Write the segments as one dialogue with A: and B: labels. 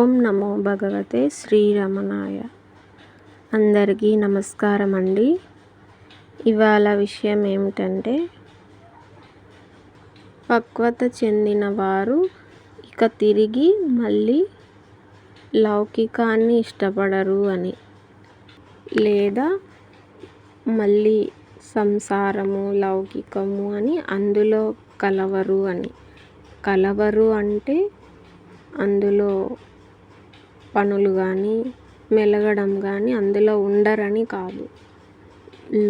A: ఓం నమో భగవతే శ్రీరమణాయ. అందరికీ నమస్కారం అండి. ఇవాళ విషయం ఏమిటంటే, పక్వత చెందిన వారు ఇక తిరిగి మళ్ళీ లౌకికాన్ని ఇష్టపడరు అని, లేదా మళ్ళీ సంసారము లౌకికము అని అందులో కలవరు అని. కలవరు అంటే అందులో పనులు కానీ మెలగడం కానీ అందులో ఉండరని కాదు,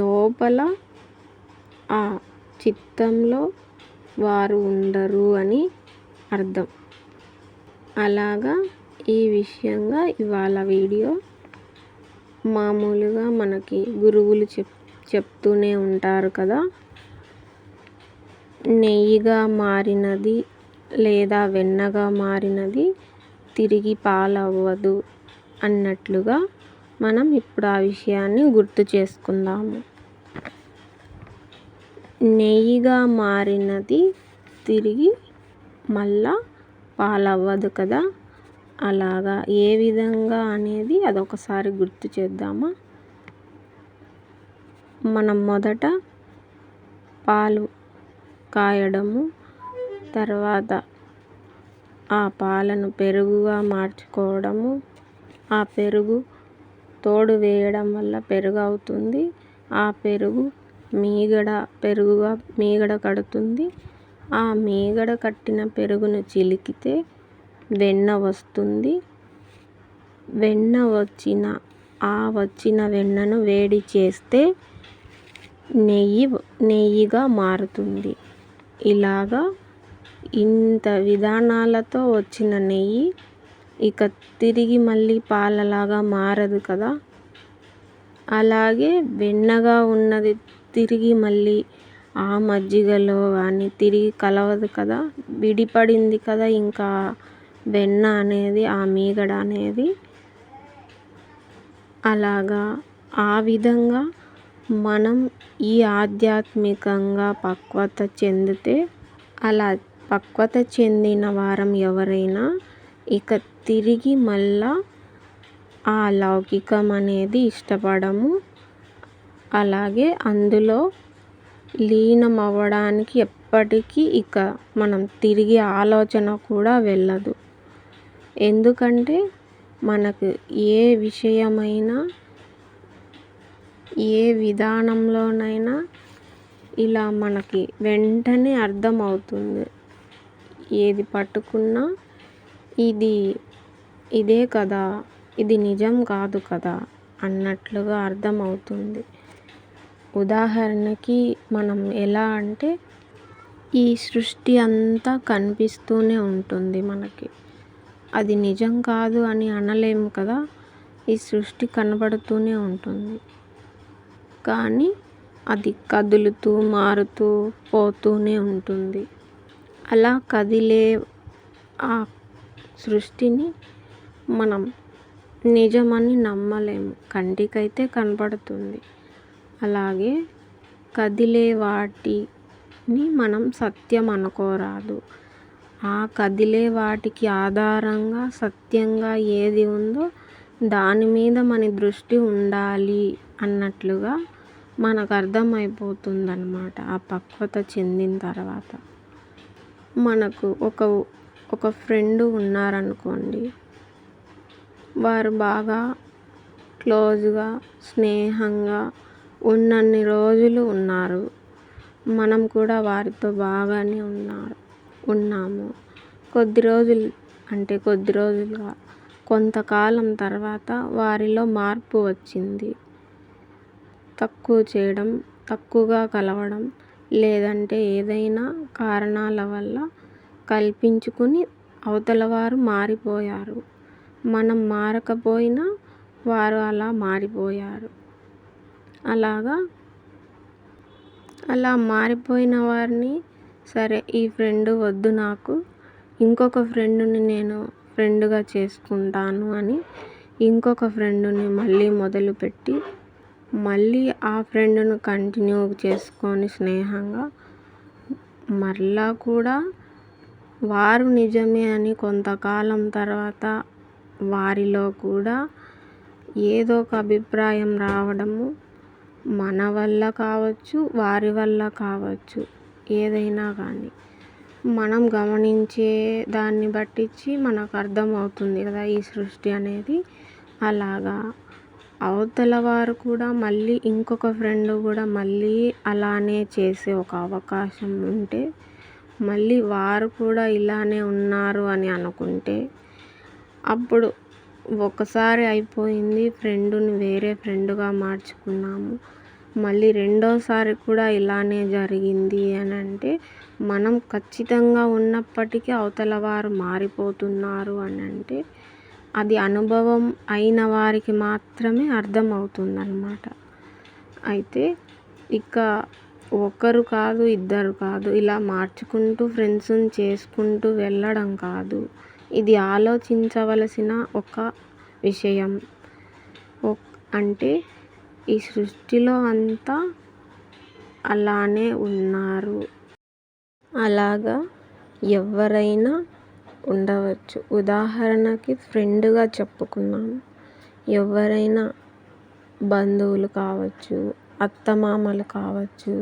A: లోపల ఆ చిత్తంలో వారు ఉండరు అని అర్థం. అలాగా ఈ విషయంగా ఇవాళ వీడియో. మామూలుగా మనకి గురువులు చెప్తూనే ఉంటారు కదా, నెయ్యిగా మారినది లేదా వెన్నగా మారినది తిరిగి పాలవ్వదు అన్నట్లుగా మనం ఇప్పుడు ఆ విషయాన్ని గుర్తు చేసుకుందాము. నెయ్యిగా మారినది తిరిగి మళ్ళా పాలవ్వదు కదా. అలాగా ఏ విధంగా అనేది అదొకసారి గుర్తు చేద్దామా. మనం మొదట పాలు కాయడము, తర్వాత ఆ పాలను పెరుగుగా మార్చుకోవడము, ఆ పెరుగు తోడు వేయడం వల్ల పెరుగు అవుతుంది, ఆ పెరుగు పెరుగుగా మీగడ కడుతుంది, ఆ మీగడ కట్టిన పెరుగును చిలికితే వెన్న వస్తుంది. వెన్న వచ్చిన వెన్నను వేడి చేస్తే నెయ్యిగా మారుతుంది. ఇలాగా ఇంత విధానాలతో వచ్చిన నెయ్యి ఇక తిరిగి మళ్ళీ పాలలాగా మారదు కదా. అలాగే వెన్నగా ఉన్నది తిరిగి మళ్ళీ ఆ మజ్జిగలో కానీ తిరిగి కలవదు కదా, విడిపడింది కదా. ఇంకా వెన్న అనేది ఆ మీగడ అనేది అలాగా ఆ విధంగా మనం ఈ ఆధ్యాత్మికంగా పక్వత చెందితే, అలా పక్వత చెందిన వారం ఎవరైనా ఇక తిరిగి మళ్ళా ఆ లౌకికం అనేది ఇష్టపడము. అలాగే అందులో లీనం అవ్వడానికి ఎప్పటికీ ఇక మనం తిరిగి ఆలోచన కూడా వెళ్ళదు. ఎందుకంటే మనకు ఏ విషయమైనా ఏ విధానంలోనైనా ఇలా మనకి వెంటనే అర్థం అవుతుంది. ఏది పట్టుకున్నా ఇదే కదా, ఇది నిజం కాదు కదా అన్నట్లుగా అర్థం అవుతుంది. ఉదాహరణకి మనం ఎలా అంటే, ఈ సృష్టి అంతా కనిపిస్తూనే ఉంటుంది మనకి, అది నిజం కాదు అని అనలేము కదా. ఈ సృష్టి కనబడుతూనే ఉంటుంది, కానీ అది కదులుతూ మారుతూ పోతూనే ఉంటుంది. అలా కదిలే ఆ సృష్టిని మనం నిజమని నమ్మలేము, కంటికైతే కనబడుతుంది. అలాగే కదిలే వాటిని మనం సత్యం అనుకోరాదు. ఆ కదిలే వాటికి ఆధారంగా సత్యంగా ఏది ఉందో దాని మీద మన దృష్టి ఉండాలి అన్నట్లుగా మనకు అర్థమైపోతుందన్నమాట. ఆ పక్వత చెందిన తర్వాత మనకు ఒక ఫ్రెండ్ ఉన్నారనుకోండి, వారు బాగా క్లోజ్గా స్నేహంగా ఉన్నన్ని రోజులు ఉన్నారు, మనం కూడా వారితో బాగానే ఉన్నాము. కొద్ది రోజులుగా కొంతకాలం తర్వాత వారిలో మార్పు వచ్చింది. తక్కువ చేయడం, తక్కువగా కలవడం, లేదంటే ఏదైనా కారణాల వల్ల కల్పించుకుని అవతల వారు మారిపోయారు. మనం మారకపోయినా వారు అలా మారిపోయారు. అలా మారిపోయిన వారిని, సరే ఈ ఫ్రెండ్ వద్దు నాకు, ఇంకొక ఫ్రెండ్ని నేను ఫ్రెండ్గా చేసుకుంటాను అని ఇంకొక ఫ్రెండ్ని మళ్ళీ మొదలుపెట్టి, మళ్ళీ ఆ ఫ్రెండ్ను కంటిన్యూ చేసుకొని స్నేహంగా మరలా కూడా వారు నిజమే అని కొంతకాలం తర్వాత వారిలో కూడా ఏదో ఒక అభిప్రాయం రావడము మన వల్ల కావచ్చు, వారి వల్ల కావచ్చు, ఏదైనా కానీ మనం గమనించే దాన్ని బట్టించి మనకు అర్థమవుతుంది కదా ఈ సృష్టి అనేది. అలాగా అవతల వారు కూడా మళ్ళీ ఇంకొక ఫ్రెండ్ కూడా మళ్ళీ అలానే చేసే ఒక అవకాశం ఉంటే, మళ్ళీ వారు కూడా ఇలానే ఉన్నారు అని అనుకుంటే, అప్పుడు ఒకసారి అయిపోయింది, ఫ్రెండుని వేరే ఫ్రెండ్గా మార్చుకున్నాము, మళ్ళీ రెండోసారి కూడా ఇలానే జరిగింది అని అంటే, మనం ఖచ్చితంగా ఉన్నప్పటికీ అవతల వారు మారిపోతున్నారు అని అంటే, అది అనుభవం అయిన వారికి మాత్రమే అర్థమవుతుందన్నమాట. అయితే ఇక ఒకరు కాదు, ఇద్దరు కాదు, ఇలా మార్చుకుంటూ ఫ్రెండ్స్ని చేసుకుంటూ వెళ్ళడం కాదు. ఇది ఆలోచించవలసిన ఒక విషయం. అంటే ఈ సృష్టిలో అంతా అలానే ఉన్నారు. అలాగా ఎవరైనా ఉండవచ్చు. ఉదాహరణకి ఫ్రెండ్గా చెప్పుకున్నాము. ఎవరైనా బంధువులు కావచ్చు, అత్తమామలు కావచ్చు,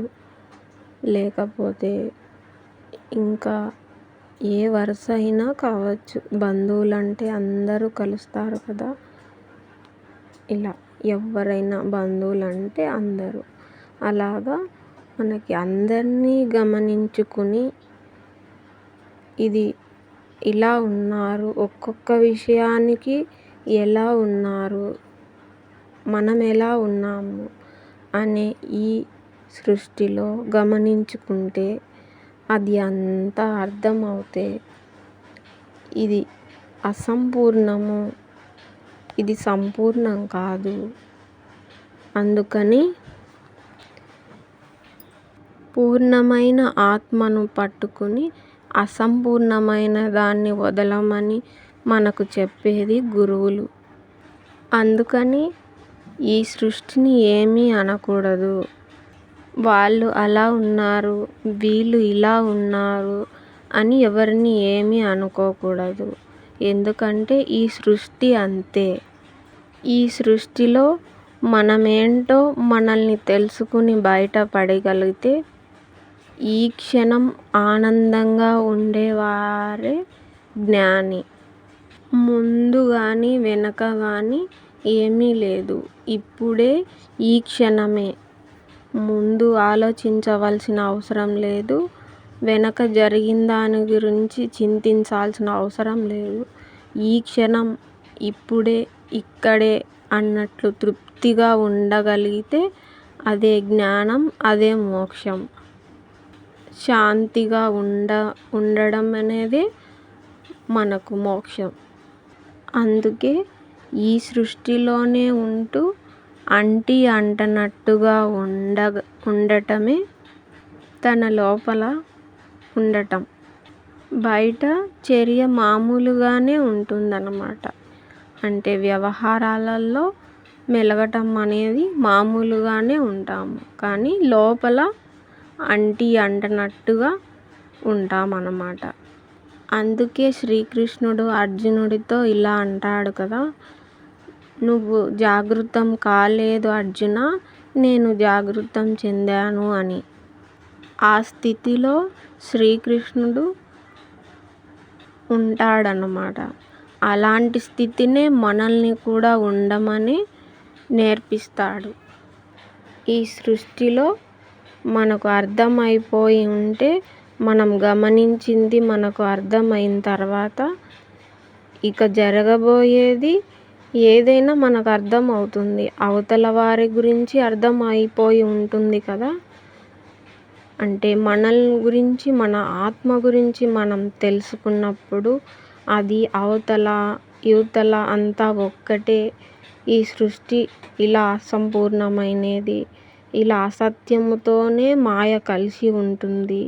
A: లేకపోతే ఇంకా ఏ వరుస అయినా కావచ్చు. బంధువులు అంటే అందరూ కలుస్తారు కదా. ఇలా ఎవరైనా బంధువులు అంటే అందరూ. అలాగా మనకి అందరినీ గమనించుకుని ఇది ఇలా ఉన్నారు, ఒక్కొక్క విషయానికి ఎలా ఉన్నారు, మనం ఎలా ఉన్నాము అనే ఈ సృష్టిలో గమనించుకుంటే అది అంతా అర్థమవుతే, ఇది అసంపూర్ణము, ఇది సంపూర్ణం కాదు. అందుకని పూర్ణమైన ఆత్మను పట్టుకుని అసంపూర్ణమైన దాన్ని వదలమని మనకు చెప్పేది గురువులు. అందుకని ఈ సృష్టిని ఏమీ అనకూడదు. వాళ్ళు అలా ఉన్నారు, వీళ్ళు ఇలా ఉన్నారు అని ఎవరిని ఏమీ అనుకోకూడదు. ఎందుకంటే ఈ సృష్టి అంతే. ఈ సృష్టిలో మనమేంటో మనల్ని తెలుసుకుని బయటపడగలిగితే, ఈ క్షణం ఆనందంగా ఉండేవారే జ్ఞాని. ముందు కానీ వెనక కానీ ఏమీ లేదు. ఇప్పుడే ఈ క్షణమే. ముందు ఆలోచించవలసిన అవసరం లేదు, వెనక జరిగిన దాని గురించి చింతించాల్సిన అవసరం లేదు. ఈ క్షణం ఇప్పుడే ఇక్కడే అన్నట్లు తృప్తిగా ఉండగలిగితే అదే జ్ఞానం, అదే మోక్షం. శాంతిగా ఉండడం అనేదే మనకు మోక్షం. అందుకే ఈ సృష్టిలోనే ఉంటూ అంటి అంటనట్టుగా ఉండటమే తన లోపల ఉండటం. బయట చర్య మామూలుగానే ఉంటుందన్నమాట. అంటే వ్యవహారాలలో మెలగటం అనేది మామూలుగానే ఉంటాము, కానీ లోపల అంటి అంటనట్టుగా ఉంటామన్నమాట. అందుకే శ్రీకృష్ణుడు అర్జునుడితో ఇలా అంటాడు కదా, నువ్వు జాగృతం కాలేదు అర్జున, నేను జాగృతం చెందాను అని. ఆ స్థితిలో శ్రీకృష్ణుడు ఉంటాడన్నమాట. అలాంటి స్థితినే మనల్ని కూడా ఉండమని నేర్పిస్తాడు. ఈ సృష్టిలో మనకు అర్థమైపోయి ఉంటే, మనం గమనించింది మనకు అర్థమైన తర్వాత ఇక జరగబోయేది ఏదైనా మనకు అర్థం అవుతుంది. అవతల వారి గురించి అర్థం అయిపోయి ఉంటుంది కదా. అంటే మనల్ని గురించి, మన ఆత్మ గురించి మనం తెలుసుకున్నప్పుడు అది అవతల యువతల అంతా ఒక్కటే. ఈ సృష్టి ఇలా అసంపూర్ణమైనది, ఇలా అసత్యముతోనే మాయ కలిసి ఉంటుంది.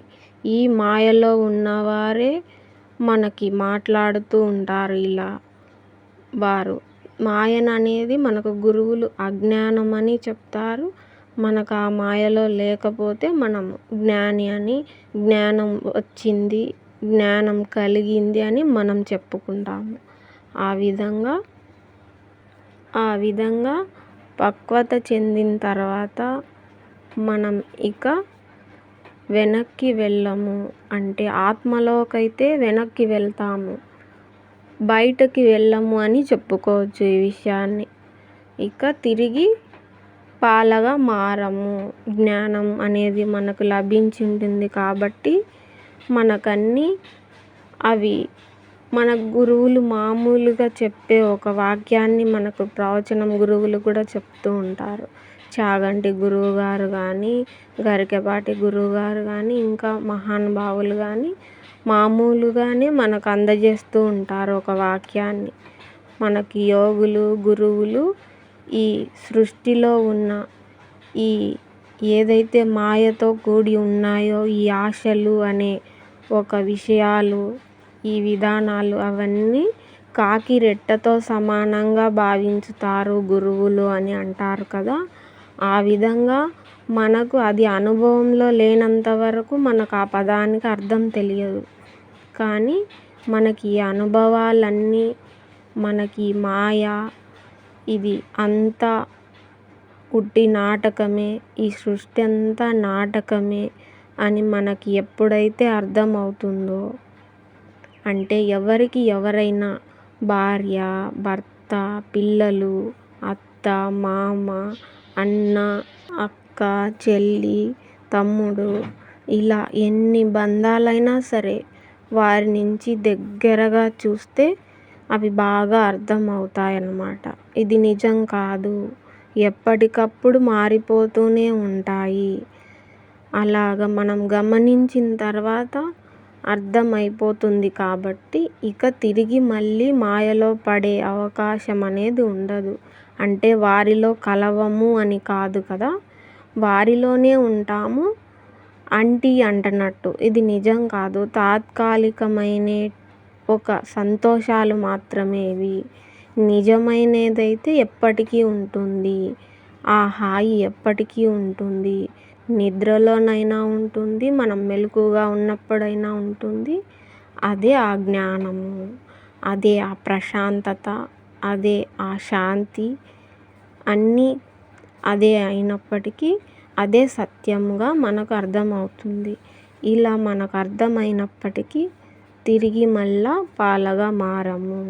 A: ఈ మాయలో ఉన్నవారే మనకి మాట్లాడుతూ ఉంటారు ఇలా. వారు మాయననేది మనకు గురువులు అజ్ఞానం అని చెప్తారు. మనకు ఆ మాయలో లేకపోతే మనం జ్ఞాని అని, జ్ఞానం వచ్చింది, జ్ఞానం కలిగింది అని మనం చెప్పుకుంటాము. ఆ విధంగా ఆ విధంగా పక్వత చెందిన తర్వాత మనం ఇక వెనక్కి వెళ్ళము. అంటే ఆత్మలోకైతే వెనక్కి వెళ్తాము, బయటకి వెళ్ళము అని చెప్పుకోవచ్చు ఈ విషయాన్ని. ఇక తిరిగి పాలగా మారము. జ్ఞానం అనేది మనకు లభించి ఉంటుంది కాబట్టి మనకన్నీ అవి మన గురువులు మామూలుగా చెప్పే ఒక వాక్యాన్ని మనకు ప్రవచనం గురువులు కూడా చెప్తూ ఉంటారు. చాగంటి గురువుగారు కానీ, గరికపాటి గురువుగారు కానీ, ఇంకా మహానుభావులు కానీ మామూలుగానే మనకు అందజేస్తూ ఉంటారు ఒక వాక్యాన్ని. మనకి యోగులు, గురువులు ఈ సృష్టిలో ఉన్న ఈ ఏదైతే మాయతో కూడి ఉన్నాయో ఈ ఆశలు అనే ఒక విషయాలు, ఈ విధానాలు అవన్నీ కాకి రెట్టతో సమానంగా భావించుతారు గురువులు అని అంటారు కదా. ఆ విధంగా మనకు అది అనుభవంలో లేనంత వరకు మనకు ఆ పదానికి అర్థం తెలియదు. కానీ మనకి ఈ అనుభవాలన్నీ, మనకి మాయ ఇది అంతా ఉట్టి నాటకమే, ఈ సృష్టి అంతా నాటకమే అని మనకి ఎప్పుడైతే అర్థమవుతుందో, అంటే ఎవరికి ఎవరైనా భార్య, భర్త, పిల్లలు, అత్త, మామ, అన్న, అక్క, చెల్లి, తమ్ముడు ఇలా ఎన్ని బంధాలైనా సరే వారి నుంచి దగ్గరగా చూస్తే అవి బాగా అర్థం అవుతాయన్నమాట. ఇది నిజం కాదు, ఎప్పటికప్పుడు మారిపోతూనే ఉంటాయి. అలాగ మనం గమనించిన తర్వాత అర్థమైపోతుంది కాబట్టి ఇక తిరిగి మళ్ళీ మాయలో పడే అవకాశం అనేది ఉండదు. అంటే వారిలో కలవము అని కాదు కదా, వారిలోనే ఉంటాము అంటనట్టు. ఇది నిజం కాదు, తాత్కాలికమైన ఒక సంతోషాలు మాత్రమే ఇవి. నిజమైనదైతే ఎప్పటికీ ఉంటుంది, ఆ హాయి ఎప్పటికీ ఉంటుంది. నిద్రలోనైనా ఉంటుంది, మనం మెలకువగా ఉన్నప్పుడైనా ఉంటుంది. అదే ఆ జ్ఞానము, అదే ఆ ప్రశాంతత, అదే ఆ శాంతి, అన్నీ అదే అయినప్పటికీ అదే సత్యముగా మనకు అర్థమవుతుంది. ఇలా మనకు అర్థమైనప్పటికీ తిరిగి మళ్ళా పాలగా మారము.